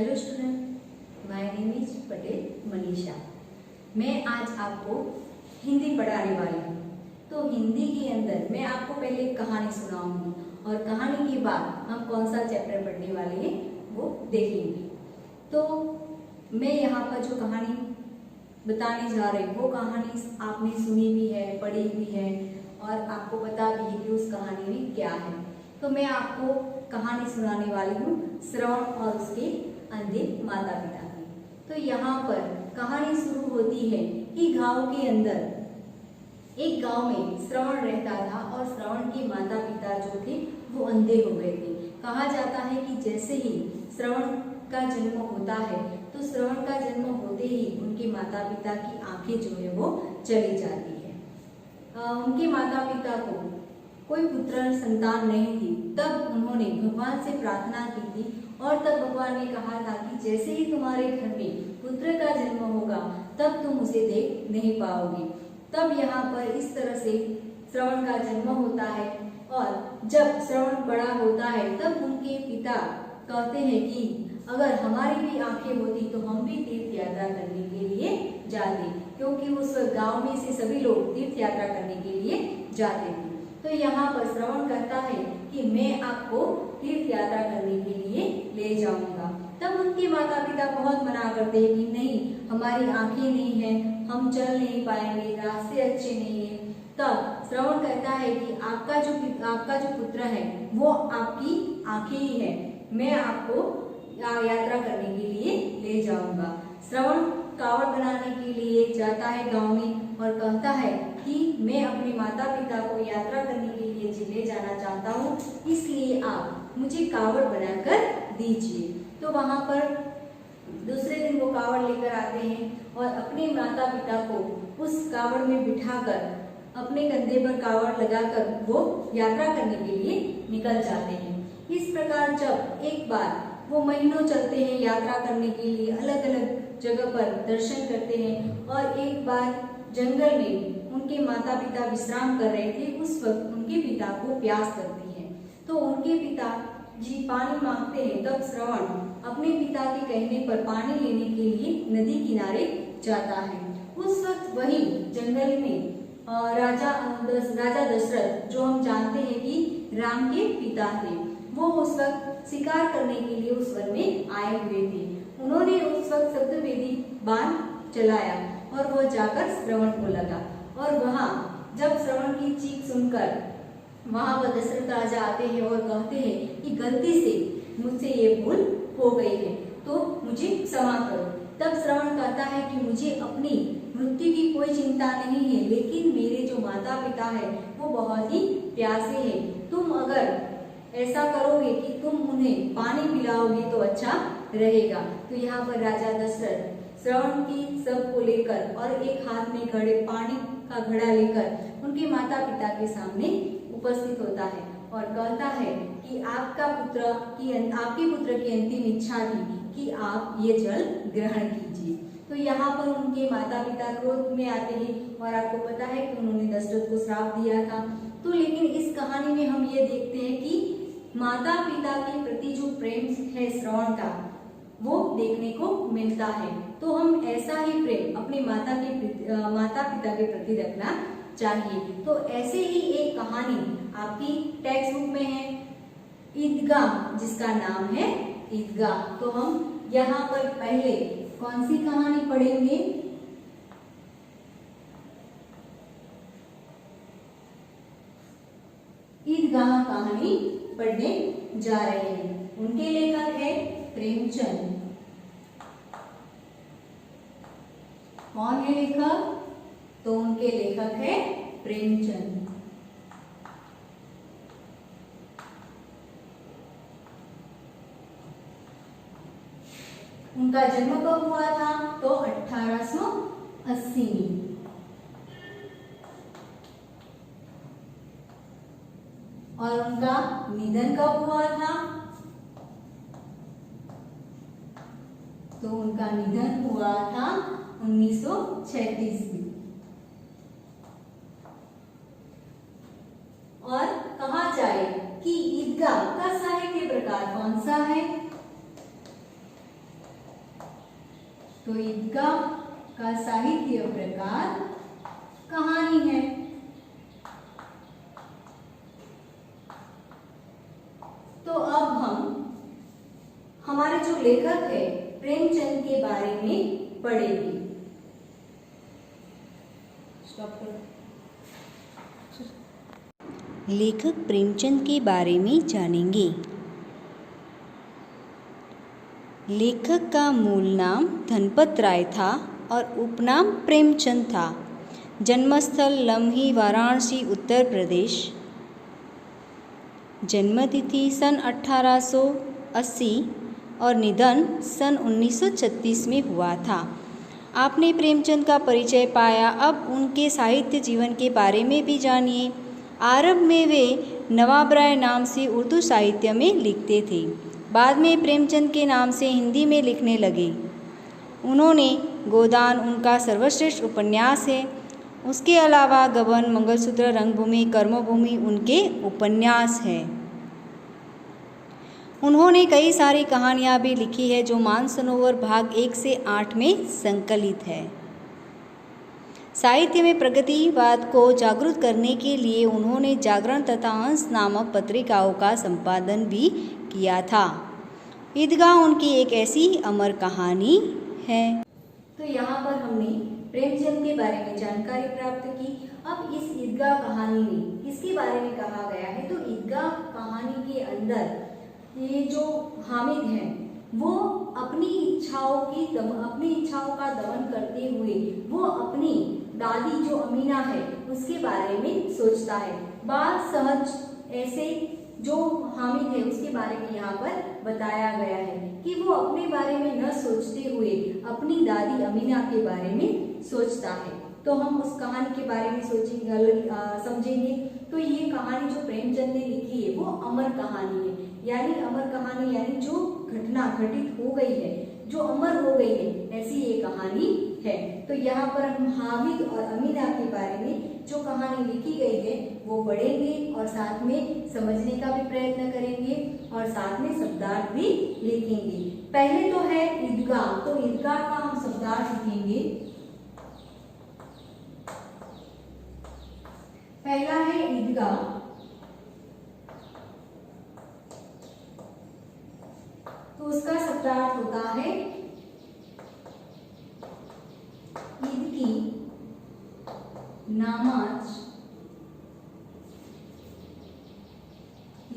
Hello student, my name is Patel Manisha. मैं आज आपको हिंदी पढ़ाने वाली हूँ। तो हिंदी के अंदर मैं आपको पहले एक कहानी सुनाऊंगी और कहानी के बाद हम कौन सा चैप्टर पढ़ने वाले हैं वो देखेंगे। तो मैं यहाँ पर जो कहानी बताने जा रही हूँ वो कहानी आपने सुनी भी है, पढ़ी भी है और आपको पता भी है कि उस कहानी में क्या है। तो मैं आपको कहानी सुनाने वाली हूँ श्रवण और उसके अंधे माता पिता की। तो यहाँ पर कहानी शुरू होती है कि गांव के अंदर एक गांव में श्रवण रहता था और श्रवण के माता पिता जो थे वो अंधे हो गए थे। कहा जाता है कि जैसे ही श्रवण का जन्म होता है तो श्रवण का जन्म होते ही उनके माता पिता की आंखें जो है वो चली जाती है। उनके माता पिता को कोई पुत्र संतान नहीं थी। तब उन्होंने भगवान से प्रार्थना की थी और तब भगवान ने कहा था कि जैसे ही तुम्हारे घर में पुत्र का जन्म होगा तब तुम उसे देख नहीं पाओगे। तब यहाँ पर इस तरह से श्रवण का जन्म होता है और जब श्रवण बड़ा होता है तब उनके पिता कहते हैं कि अगर हमारी भी आंखें होती तो हम भी तीर्थ यात्रा करने के लिए जाते, क्योंकि उस गांव में से सभी लोग तीर्थ यात्रा करने के लिए जाते थे। तो यहाँ पर श्रवण कहता है कि मैं आपको तीर्थ यात्रा करने के लिए ले जाऊंगा। तब उनके माता पिता बहुत मना करते हैं कि नहीं, हमारी आंखें नहीं हैं, हम चल नहीं पाएंगे, रास्ते अच्छे नहीं हैं। तब श्रवण कहता है कि आपका जो पुत्र है वो आपकी आंखें ही है, मैं आपको यात्रा करने के लिए ले जाऊंगा। श्रवण कावड़ बनाने के लिए जाता है गांव में और कहता है कि मैं अपने माता पिता को यात्रा करने के लिए ले जाना चाहता हूँ, इसलिए आप मुझे कावड़ बनाकर दीजिए। तो वहाँ पर दूसरे दिन वो कावड़ लेकर आते हैं और अपने माता पिता को उस कावड़ में बिठाकर अपने कंधे पर कावड़ लगाकर वो यात्रा करने के लिए निकल जाते हैं। इस प्रकार जब एक बार वो महीनों चलते हैं यात्रा करने के लिए, अलग अलग जगह पर दर्शन करते हैं और एक बार जंगल में उनके माता पिता विश्राम कर रहे थे। उस वक्त उनके पिता को प्यास लगती है तो उनके पिता जी पानी मांगते हैं। तब श्रवण अपने पिता के कहने पर पानी लेने के लिए नदी किनारे जाता है। उस वक्त वही जंगल में राजा दशरथ, जो हम जानते हैं कि राम के पिता थे, वो उस वक्त शिकार करने के लिए उस वन में आए हुए थे। उन्होंने उस वक्त सप्तवेदी बाण चलाया और वह जाकर श्रवण को लगा और वहाँ जब श्रवण की चीख सुनकर वहाँ वह दशरथ राजा आते हैं और कहते हैं कि गलती से मुझसे ये भूल हो गई है तो मुझे क्षमा करो। तब श्रवण कहता है कि मुझे अपनी मृत्यु की कोई चिंता नहीं है, लेकिन मेरे जो माता पिता है वो बहुत ही प्यासे हैं। तुम अगर ऐसा करोगे कि तुम उन्हें पानी पिलाओगे तो अच्छा रहेगा। तो यहाँ पर राजा दशरथ श्रवण की सब को लेकर और एक हाथ में पानी का घड़ा लेकर उनके माता पिता के सामने उपस्थित होता है और कहता है कि आपके पुत्र की अंतिम इच्छा थी कि आप ये जल ग्रहण कीजिए। तो यहाँ पर उनके माता पिता क्रोध में आते हैं और आपको पता है कि उन्होंने दशरथ को श्राप दिया था। तो लेकिन इस कहानी में हम ये देखते हैं कि माता पिता के प्रति जो प्रेम है श्रवण का वो देखने को मिलता है। तो हम ऐसा ही प्रेम अपने माता पिता के प्रति रखना चाहिए। तो ऐसे ही एक कहानी आपकी टेक्स्ट बुक में है, ईदगाह, जिसका नाम है ईदगाह। तो हम यहाँ पर पहले कौन सी कहानी पढ़ेंगे? ईदगाह कहानी पढ़ने जा रहे हैं। उनके लेखक है प्रेमचंद। कौन है लेखक? तो उनके लेखक है प्रेमचंद। उनका जन्म कब हुआ था? तो 1880 में। और उनका निधन कब हुआ था? तो उनका निधन हुआ था 1936 में। और कहा जाए कि ईदगाह का साहित्य प्रकार कौन सा है? तो ईदगाह का साहित्य प्रकार कहानी है। तो अब हम हमारे जो लेखक है प्रेमचंद के बारे में पढ़ेंगे। लेखक प्रेमचंद के बारे में जानेंगे। लेखक का मूल नाम धनपत राय था और उपनाम प्रेमचंद था। जन्मस्थल लम्ही, वाराणसी, उत्तर प्रदेश। जन्मतिथि सन 1880 और निधन सन 1936 में हुआ था। आपने प्रेमचंद का परिचय पाया, अब उनके साहित्य जीवन के बारे में भी जानिए। आरंभ में वे नवाब राय नाम से उर्दू साहित्य में लिखते थे। बाद में प्रेमचंद के नाम से हिंदी में लिखने लगे। उन्होंने गोदान उनका सर्वश्रेष्ठ उपन्यास है। उसके अलावा गबन, मंगलसूत्र, रंगभूमि, कर्मभूमि उनके उपन्यास हैं। उन्होंने कई सारी कहानियाँ भी लिखी है जो मानसरोवर भाग 1 से 8 में संकलित है। साहित्य में प्रगतिवाद को जागरूक करने के लिए उन्होंने जागरण तथा हंस नामक पत्रिकाओं का संपादन भी किया था। ईदगाह उनकी एक ऐसी अमर कहानी है। तो यहाँ पर हमने प्रेमचंद के बारे में जानकारी प्राप्त की। अब इस ईदगाह कहानी में किसके बारे में कहा गया है, तो ईदगाह कहानी के अंदर ये जो हामिद हैं वो अपनी इच्छाओं का दमन करते हुए वो अपनी दादी जो अमीना है उसके बारे में सोचता है। बात सहज ऐसे जो हामिद है उसके बारे में यहाँ पर बताया गया है कि वो अपने बारे में न सोचते हुए अपनी दादी अमीना के बारे में सोचता है। तो हम उस कहानी के बारे में समझेंगे। तो ये कहानी जो प्रेमचंद ने लिखी है वो अमर कहानी है, यानी अमर कहानी यानी जो घटना घटित हो गई है, जो अमर हो गई है, ऐसी ये कहानी है। तो यहाँ पर हम हामिद और अमीना के बारे में जो कहानी लिखी गई है वो पढ़ेंगे और साथ में समझने का भी प्रयत्न करेंगे और साथ में शब्दार्थ भी लिखेंगे। पहले तो है ईदगाह, तो ईदगाह का हम शब्दार्थ लिखेंगे। पहला है ईदगाह, तो उसका शब्दार्थ होता है ईद की नमाज,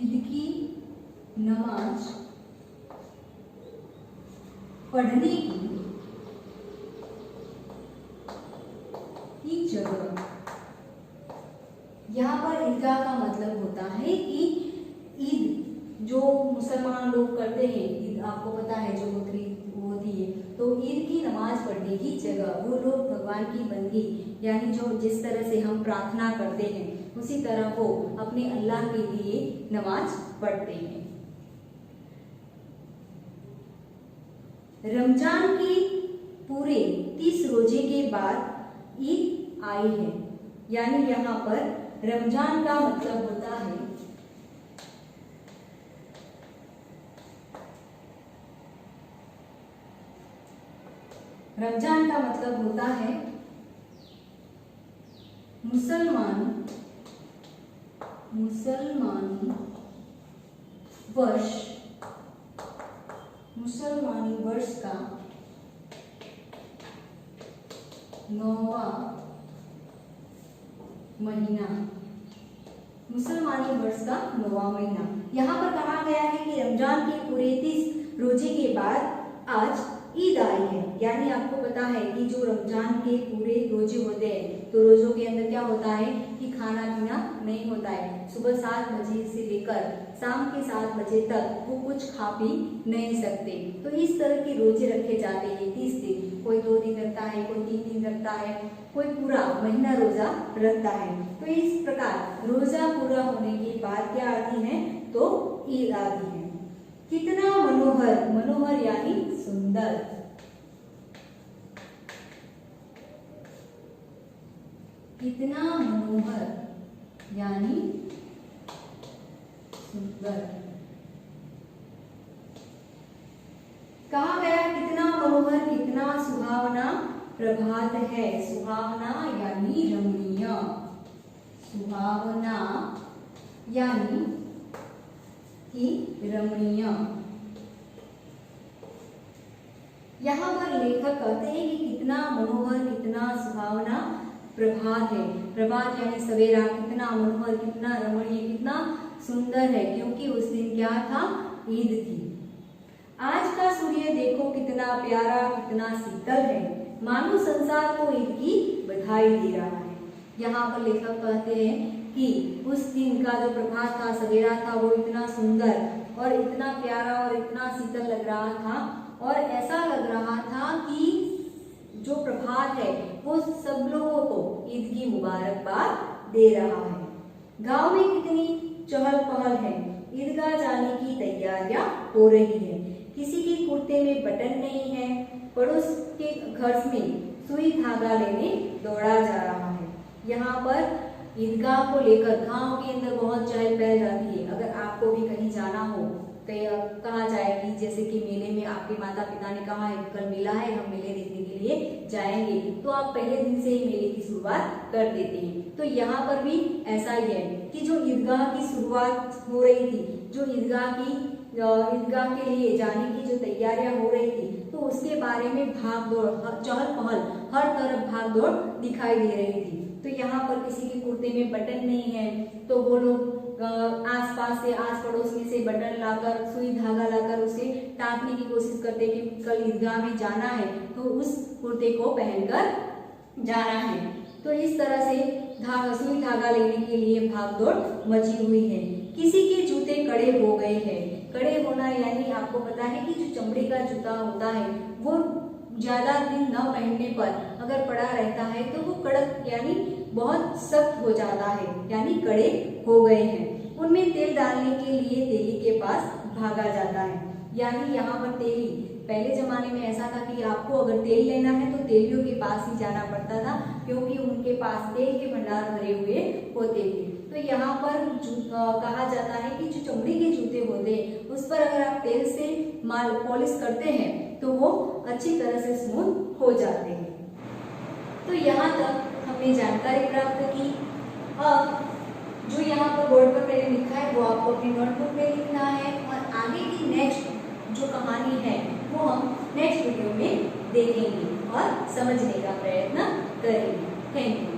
ईद की नमाज पढ़ने की जगह। यहाँ पर ईदगाह का मतलब होता है कि ईद जो मुसलमान लोग करते हैं, ईद आपको पता है जो बकरीद होती है, तो ईद की नमाज पढ़ने की जगह वो लोग भगवान की बंदगी यानी जो जिस तरह से हम प्रार्थना करते हैं उसी तरह वो अपने अल्लाह के लिए नमाज पढ़ते हैं। रमजान के पूरे 30 रोजे के बाद ईद आई है, यानी यहाँ पर रमजान का मतलब होता है मुसलमानी वर्ष का 9वां महीना, मुसलमानी वर्ष का 9वां महीना। यहाँ पर कहा गया है कि रमजान के पूरे 30 रोजे के बाद आज ईद आई है, यानी आपको पता है कि जो रमजान के पूरे रोजे होते हैं तो रोजों के अंदर क्या होता है कि खाना पीना नहीं होता है। सुबह 7 बजे से लेकर शाम के 7 बजे तक वो कुछ खा पी नहीं सकते। तो इस तरह के रोजे रखे जाते हैं 30 दिन, कोई 2 दिन रखता है, कोई 3 दिन रखता है, कोई पूरा महीना रोजा रखता है। तो इस प्रकार रोजा पूरा होने के बाद क्या आती है, तो ईद आती है। कितना मनोहर, मनोहर यानी सुंदर, कितना मनोहर यानी सुंदर। कहा गया कितना मनोहर, कितना कितना सुहावना प्रभात है। सुहावना यानी रमणीय, सुहावना यानी कि रमणीय। यहाँ पर लेखक कहते हैं कि कितना मनोहर, कितना सुहावना प्रभात है। प्रभात यानी सवेरा, कितना मनोहर, कितना रमणीय, कितना सुंदर है, क्योंकि उस दिन क्या था, ईद थी। आज का सूर्य देखो कितना प्यारा, कितना शीतल है, मानो संसार को ईद की बधाई दे रहा है। यहाँ पर लेखक कहते हैं कि उस दिन का जो प्रभात था, सवेरा था, वो इतना सुंदर और इतना प्यारा और इतना शीतल लग रहा था, और ऐसा लग रहा था कि जो प्रभात है वो सब लोगों को ईद की मुबारकबाद दे रहा है। गांव में कितनी चहल पहल है, ईदगाह जाने की तैयारियां हो रही है। किसी के कुर्ते में बटन नहीं है, पड़ोस के घर में सुई धागा लेने दौड़ा जा रहा है। यहाँ पर ईदगाह को लेकर गांव के अंदर बहुत चहल पहल रहती है। अगर आपको भी कहीं जाना हो, कहा जाएगी, जैसे कि मेले में आपके माता पिता ने कहा है कल मेला है, हम मेले देखने के लिए जाएंगे, तो आप पहले दिन से ही मेले की शुरुआत कर देते हैं। तो यहाँ पर भी ऐसा ही है कि जो ईदगाह की शुरुआत हो रही थी, जो ईदगाह के लिए जाने की जो तैयारियां हो रही थी, तो उसके बारे में भाग दौड़, चहल पहल, हर तरफ भाग दौड़ दिखाई दे रही थी। तो यहाँ पर किसी के कुर्ते में बटन नहीं है, तो वो लोग आसपास से, आस पड़ोस में से बटन लाकर, सुई धागा लाकर उसे टाँकने की कोशिश करते कि कल ईदगाह में जाना है तो उस कुर्ते को पहनकर जाना है। तो इस तरह से सुई धागा लेने के लिए भागदौड़ मची हुई है। किसी के जूते कड़े हो गए हैं। कड़े होना यानी आपको पता है कि जो चमड़े का जूता होता है वो ज्यादा दिन न पहनने पर अगर पड़ा रहता है तो वो कड़क यानी बहुत सख्त हो जाता है, यानी कड़े हो गए हैं। उनमें तेल डालने के लिए तेली के पास भागा जाता है। यानी यहाँ पर तेली, पहले जमाने में ऐसा था कि आपको अगर तेल लेना है तो तेलियों के पास ही जाना पड़ता था, क्योंकि उनके पास तेल के भंडार भरे हुए होते थे। तो यहाँ पर कहा जाता है कि जो चमड़ी के जूते होते हैं उस पर अगर आप तेल से पॉलिश करते हैं तो वो अच्छी तरह से स्मूथ हो जाते हैं। तो यहाँ तक हमने जानकारी प्राप्त की। अब जो यहाँ पर बोर्ड पर मैंने लिखा है वो आपको अपनी नोटबुक में लिखना है, और आगे की नेक्स्ट जो कहानी है वो हम नेक्स्ट वीडियो में देखेंगे और समझने का प्रयत्न करेंगे। Thank you.